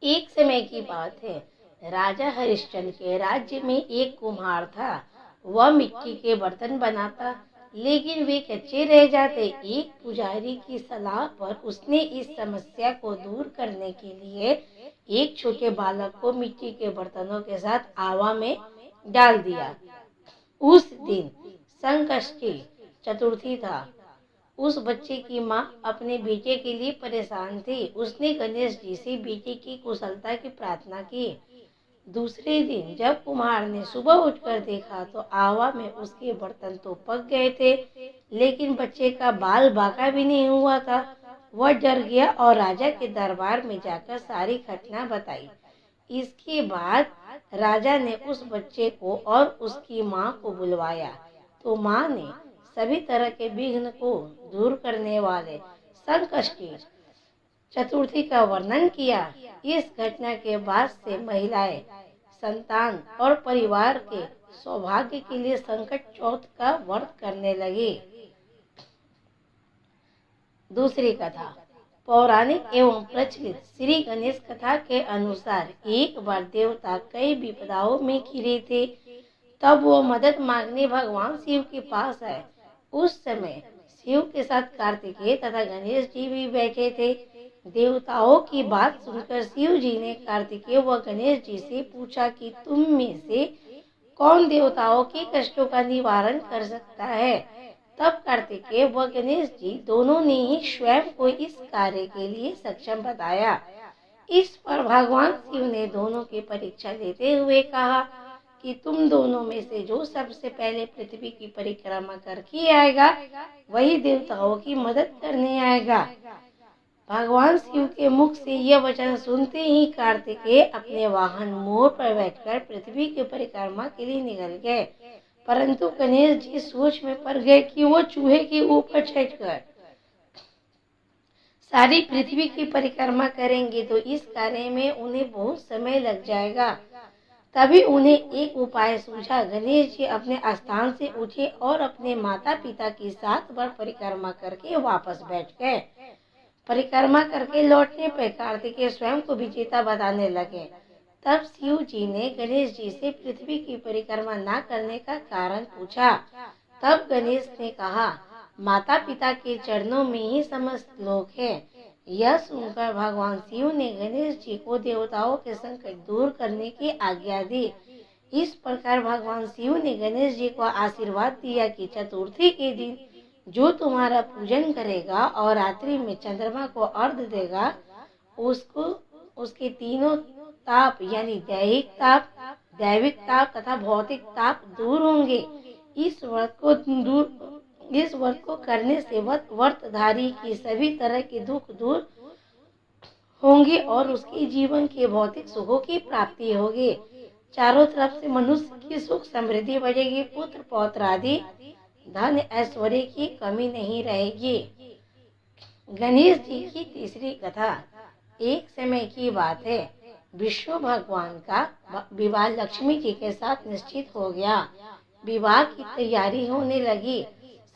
एक समय की बात है, राजा हरिश्चंद्र के राज्य में एक कुम्हार था। वह मिट्टी के बर्तन बनाता, लेकिन वे कच्चे रह जाते। एक पुजारी की सलाह पर उसने इस समस्या को दूर करने के लिए एक छोटे बालक को मिट्टी के बर्तनों के साथ आवा में डाल दिया। उस दिन संकष्टी चतुर्थी था। उस बच्चे की माँ अपने बेटे के लिए परेशान थी। उसने गणेश जी से बेटे की कुशलता की प्रार्थना की। दूसरे दिन जब कुम्हार ने सुबह उठकर देखा तो आवा में उसके बर्तन तो पक गए थे, लेकिन बच्चे का बाल बांका भी नहीं हुआ था। वह डर गया और राजा के दरबार में जाकर सारी घटना बताई। इसके बाद राजा ने उस बच्चे को और उसकी माँ को बुलवाया, तो माँ ने सभी तरह के विघ्न को दूर करने वाले संकष्टी चतुर्थी का वर्णन किया। इस घटना के बाद से महिलाएं संतान और परिवार के सौभाग्य के लिए संकट चौथ का व्रत करने लगी। दूसरी कथा। पौराणिक एवं प्रचलित श्री गणेश कथा के अनुसार एक बार देवता कई विपदाओं में घिरे थे। तब वो मदद मांगने भगवान शिव के पास आए। उस समय शिव के साथ कार्तिकेय तथा गणेश जी भी बैठे थे। देवताओं की बात सुनकर शिव जी ने कार्तिकेय व गणेश जी से पूछा कि तुम में से कौन देवताओं के कष्टों का निवारण कर सकता है। तब कार्तिकेय व गणेश जी दोनों ने ही स्वयं को इस कार्य के लिए सक्षम बताया। इस पर भगवान शिव ने दोनों की परीक्षा लेते हुए कहा कि तुम दोनों में से जो सबसे पहले पृथ्वी की परिक्रमा करके आएगा, वही देवताओं की मदद करने आएगा। भगवान शिव के मुख से यह वचन सुनते ही कार्तिकेय अपने वाहन मोर पर बैठकर पृथ्वी की परिक्रमा के लिए निकल गए, परंतु गणेश जी सोच में पड़ गए कि वो चूहे के ऊपर चढ़कर सारी पृथ्वी की परिक्रमा करेंगे तो इस कार्य में उन्हें बहुत समय लग जाएगा। तभी उन्हें एक उपाय सूझा। गणेश जी अपने स्थान से उठे और अपने माता पिता की 7 बार परिक्रमा करके वापस बैठ गए। परिक्रमा करके लौटने पर कार्तिकेय स्वयं को विजेता बताने लगे। तब शिव जी ने गणेश जी से पृथ्वी की परिक्रमा न करने का कारण पूछा। तब गणेश ने कहा, माता पिता के चरणों में ही समस्त लोक है। यह सुनकर भगवान शिव ने गणेश जी को देवताओं के संकट दूर करने की आज्ञा दी। इस प्रकार भगवान शिव ने गणेश जी को आशीर्वाद दिया कि चतुर्थी के दिन जो तुम्हारा पूजन करेगा और रात्रि में चंद्रमा को अर्घ्य देगा, उसको उसके तीनों ताप यानी दैविक ताप तथा भौतिक ताप दूर होंगे। इस व्रत को करने से व्रतधारी की सभी तरह के दुख दूर होंगे और उसके जीवन के भौतिक सुखों की प्राप्ति होगी। चारों तरफ से मनुष्य की सुख समृद्धि बढ़ेगी, पुत्र पौत्र आदि धन ऐश्वर्य की कमी नहीं रहेगी। गणेश जी की तीसरी कथा। एक समय की बात है, विष्णु भगवान का विवाह लक्ष्मी जी के साथ निश्चित हो गया। विवाह की तैयारी होने लगी।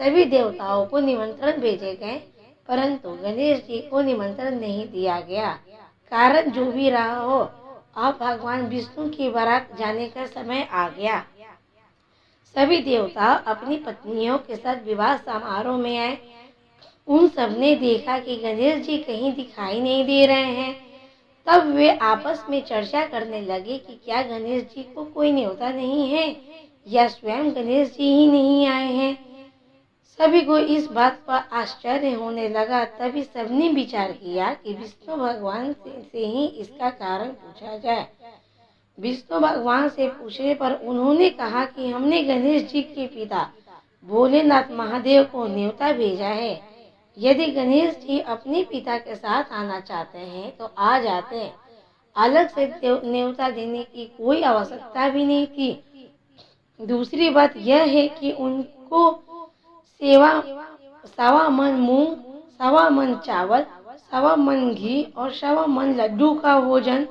सभी देवताओं को निमंत्रण भेजे गए, परंतु गणेश जी को निमंत्रण नहीं दिया गया। कारण जो भी रहा हो, अब भगवान विष्णु की बारात जाने का समय आ गया। सभी देवता अपनी पत्नियों के साथ विवाह समारोह में आए। उन सब ने देखा कि गणेश जी कहीं दिखाई नहीं दे रहे हैं। तब वे आपस में चर्चा करने लगे कि क्या गणेश जी को कोई न्योता नहीं है या स्वयं गणेश जी ही नहीं आए हैं। सभी को इस बात पर आश्चर्य होने लगा। तभी सबने विचार किया कि विष्णु भगवान से ही इसका कारण पूछा जाए। विष्णु भगवान से पूछने पर उन्होंने कहा कि हमने गणेश जी के पिता भोलेनाथ महादेव को न्योता भेजा है। यदि गणेश जी अपने पिता के साथ आना चाहते हैं तो आ जाते। अलग से न्योता देने की कोई आवश्यकता भी नहीं थी। दूसरी बात यह है कि उनको 1.25 मन मूंग, 1.25 मन चावल, 1.25 मन घी और 1.25 मन लड्डू का भोजन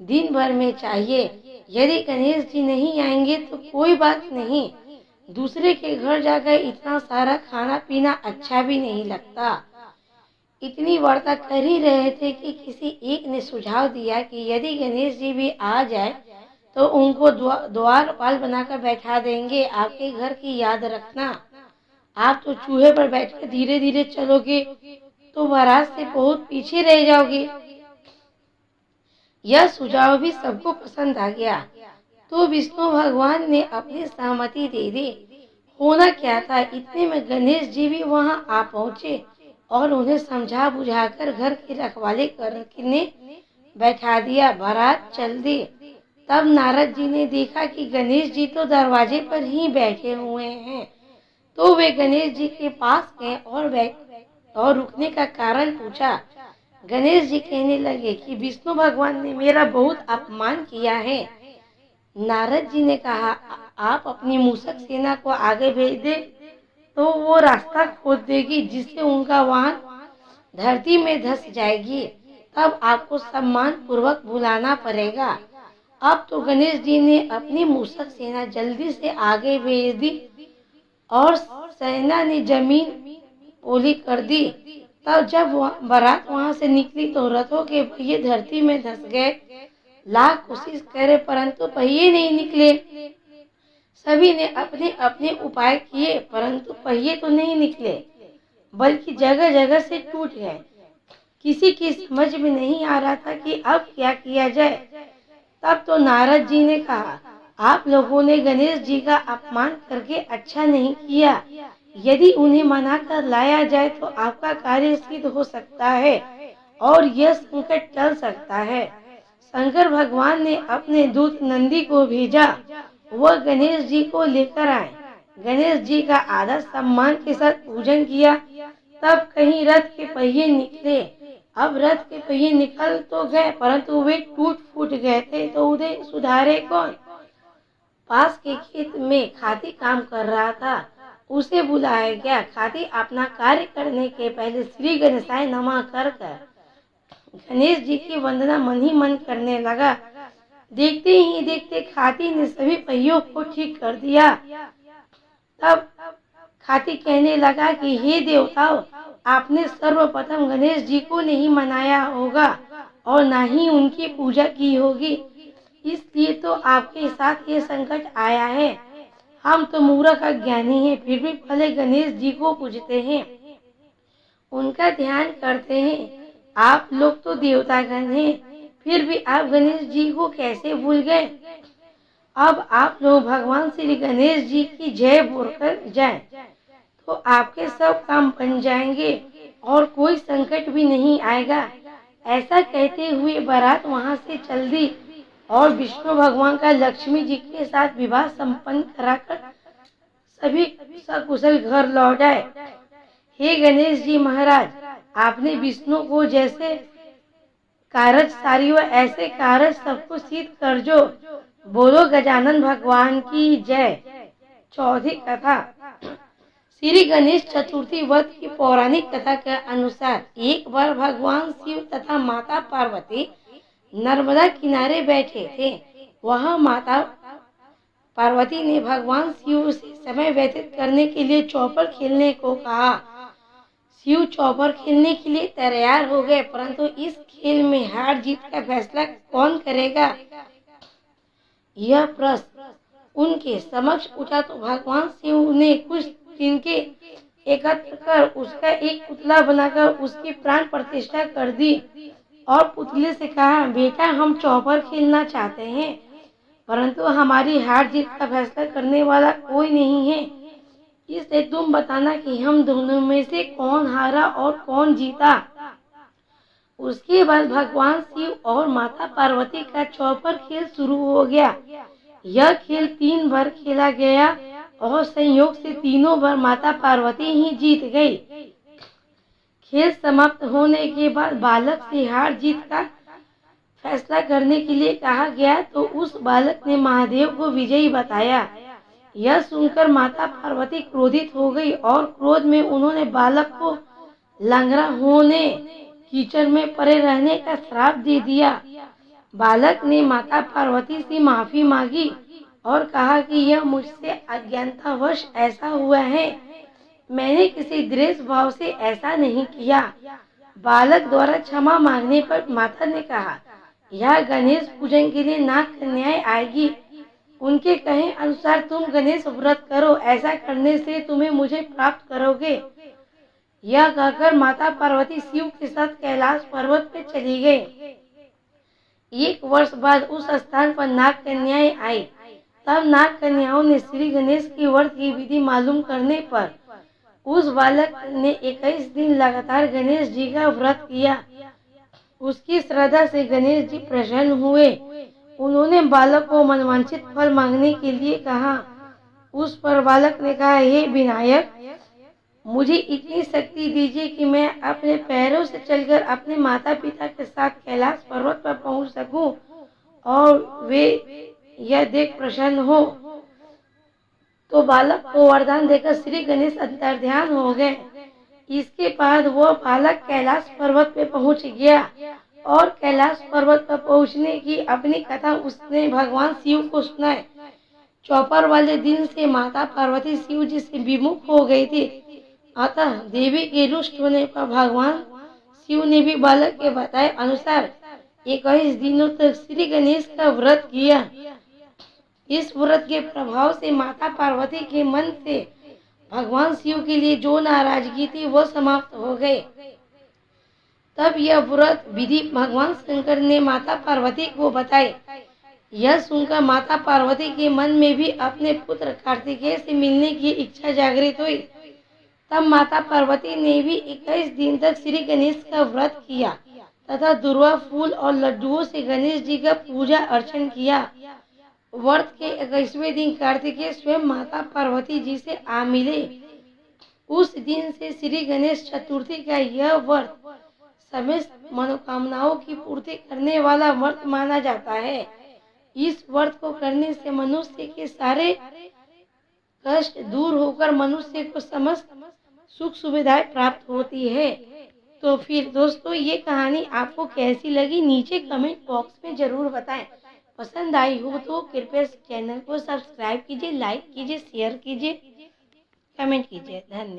दिन भर में चाहिए। यदि गणेश जी नहीं आएंगे तो कोई बात नहीं, दूसरे के घर जाकर इतना सारा खाना पीना अच्छा भी नहीं लगता। इतनी वार्ता कर ही रहे थे कि किसी एक ने सुझाव दिया कि यदि गणेश जी भी आ जाए तो उनको द्वारपाल बनाकर बैठा देंगे। आपके घर की याद रखना, आप तो चूहे पर बैठकर धीरे धीरे चलोगे तो बारात से बहुत पीछे रह जाओगे। यह सुझाव भी सबको पसंद आ गया तो विष्णु भगवान ने अपनी सहमति दे दी। होना क्या था, इतने में गणेश जी भी वहां आ पहुंचे और उन्हें समझा बुझाकर घर की रखवाली करने बैठा दिया। बारात चल दी। तब नारद जी ने देखा कि गणेश जी तो दरवाजे पर ही बैठे हुए हैं, तो वे गणेश जी के पास गए और रुकने का कारण पूछा। गणेश जी कहने लगे कि विष्णु भगवान ने मेरा बहुत अपमान किया है। नारद जी ने कहा, आप अपनी मूषक सेना को आगे भेज दे तो वो रास्ता खोद देगी जिससे उनका वाहन धरती में धंस जाएगी। तब आपको सम्मान पूर्वक बुलाना पड़ेगा। अब तो गणेश जी ने अपनी मूषक सेना जल्दी से आगे भेज दी और सेना ने जमीन ओली कर दी। तब जब बारात वहां से निकली तो रथों के पहिए धरती में धंस गए। लाख कोशिश करे परंतु पहिए नहीं निकले। सभी ने अपने अपने उपाय किए परंतु पहिए तो नहीं निकले बल्कि जगह जगह से टूट गए। किसी की समझ में नहीं आ रहा था कि अब क्या किया जाए। तब तो नारद जी ने कहा, आप लोगों ने गणेश जी का अपमान करके अच्छा नहीं किया। यदि उन्हें मना कर लाया जाए तो आपका कार्य सिद्ध हो सकता है और यह संकट टल सकता है। शंकर भगवान ने अपने दूत नंदी को भेजा, वह गणेश जी को लेकर आए। गणेश जी का आदर सम्मान के साथ पूजन किया। तब कहीं रथ के पहिए निकले। अब रथ के पहिए निकल तो गए परंतु वे टूट फूट गए थे तो उन्हें सुधारे कौन। पास के खेत में खाती काम कर रहा था, उसे बुलाया गया। खाती अपना कार्य करने के पहले श्री गणेशाय नमः कर गणेश जी की वंदना मन ही मन करने लगा। देखते ही देखते खाती ने सभी पहियों को ठीक कर दिया। तब खाती कहने लगा कि हे देवताओं, आपने सर्वप्रथम गणेश जी को नहीं मनाया होगा और न ही उनकी पूजा की होगी, इसलिए तो आपके साथ ये संकट आया है। हम तो मूर्ख अज्ञानी हैं, फिर भी भले गणेश जी को पूजते हैं, उनका ध्यान करते हैं। आप लोग तो देवतागण हैं, फिर भी आप गणेश जी को कैसे भूल गए। अब आप लोग भगवान श्री गणेश जी की जय बोलकर जाएं, तो आपके सब काम बन जाएंगे और कोई संकट भी नहीं आएगा। ऐसा कहते हुए बारात वहां से चल दी और विष्णु भगवान का लक्ष्मी जी के साथ विवाह संपन्न कराकर सभी सकुशल घर लौट आए। हे गणेश जी महाराज, आपने विष्णु को जैसे कारज सारियो ऐसे कारज सबको सिद्ध कर जो। बोलो गजानन भगवान की जय। चौथी कथा। श्री गणेश चतुर्थी व्रत की पौराणिक कथा के अनुसार एक बार भगवान शिव तथा माता पार्वती नर्मदा किनारे बैठे थे। वहां माता पार्वती ने भगवान शिव से समय व्यतीत करने के लिए चौपर खेलने को कहा। शिव चौपर खेलने के लिए तैयार हो गए परंतु इस खेल में हार जीत का फैसला कौन करेगा, यह प्रश्न उनके समक्ष उठा तो भगवान शिव ने कुछ तिनके एकत्र कर उसका एक पुतला बनाकर उसकी प्राण प्रतिष्ठा कर दी और पुतले से कहा, बेटा हम चौपर खेलना चाहते हैं परंतु हमारी हार जीत का फैसला करने वाला कोई नहीं है, इसलिए तुम बताना कि हम दोनों में से कौन हारा और कौन जीता। उसके बाद भगवान शिव और माता पार्वती का चौपर खेल शुरू हो गया। यह खेल 3 बार खेला गया और संयोग से तीनों बार माता पार्वती ही जीत गई। खेल समाप्त होने के बाद बालक से हार जीत का फैसला करने के लिए कहा गया तो उस बालक ने महादेव को विजयी बताया। यह सुनकर माता पार्वती क्रोधित हो गई और क्रोध में उन्होंने बालक को लंगड़ा होने, कीचड़ में पड़े रहने का श्राप दे दिया। बालक ने माता पार्वती से माफी मांगी और कहा कि यह मुझसे अज्ञानतावश ऐसा हुआ है, मैंने किसी द्वेष भाव से ऐसा नहीं किया। बालक द्वारा क्षमा मांगने पर माता ने कहा, यह गणेश पूजन के लिए नाग कन्याएं आएगी। उनके कहे अनुसार तुम गणेश व्रत करो, ऐसा करने से तुम्हें मुझे प्राप्त करोगे। यह कहकर माता पार्वती शिव के साथ कैलाश पर्वत पे चली गई। 1 वर्ष बाद उस स्थान पर नाग कन्याएं आई। तब नाग कन्याओं ने श्री गणेश की व्रत की विधि मालूम करने पर उस बालक ने 21 दिन लगातार गणेश जी का व्रत किया। उसकी श्रद्धा से गणेश जी प्रसन्न हुए। उन्होंने बालक को मनवांछित फल मांगने के लिए कहा। उस पर बालक ने कहा, हे विनायक, मुझे इतनी शक्ति दीजिए कि मैं अपने पैरों से चलकर अपने माता पिता के साथ कैलाश पर्वत पर पहुंच सकूं और वे यह देख प्रसन्न हो। तो बालक को वरदान देकर श्री गणेश अंतर्ध्यान हो गए। इसके बाद वह बालक कैलाश पर्वत पे पहुंच गया और कैलाश पर्वत पर पहुंचने की अपनी कथा उसने भगवान शिव को सुनाई। चौपर वाले दिन से माता पार्वती शिव जी से विमुख हो गई थी। अतः देवी के रुष्ट होने पर भगवान शिव ने भी बालक के बताए अनुसार 21 दिनों तक श्री गणेश का व्रत किया। इस व्रत के प्रभाव से माता पार्वती के मन से भगवान शिव के लिए जो नाराजगी थी वह समाप्त हो गई। तब यह व्रत विधि भगवान शंकर ने माता पार्वती को बताई। यह सुनकर माता पार्वती के मन में भी अपने पुत्र कार्तिकेय से मिलने की इच्छा जागृत हुई। तब माता पार्वती ने भी 21 दिन तक श्री गणेश का व्रत किया तथा दुर्वा फूल और लड्डुओं से गणेश जी का पूजा अर्चन किया। व्रत के 21वें दिन कार्तिकेय स्वयं माता पार्वती जी से आ मिले। उस दिन से श्री गणेश चतुर्थी का यह व्रत समस्त मनोकामनाओं की पूर्ति करने वाला व्रत माना जाता है। इस व्रत को करने से मनुष्य के सारे कष्ट दूर होकर मनुष्य को समस्त सुख सुविधाएं प्राप्त होती है। तो फिर दोस्तों, ये कहानी आपको कैसी लगी नीचे कमेंट बॉक्स में जरूर बताएं। पसंद आई हो तो कृपया चैनल को सब्सक्राइब कीजिए, लाइक कीजिए, शेयर कीजिए, कमेंट कीजिए। धन्यवाद।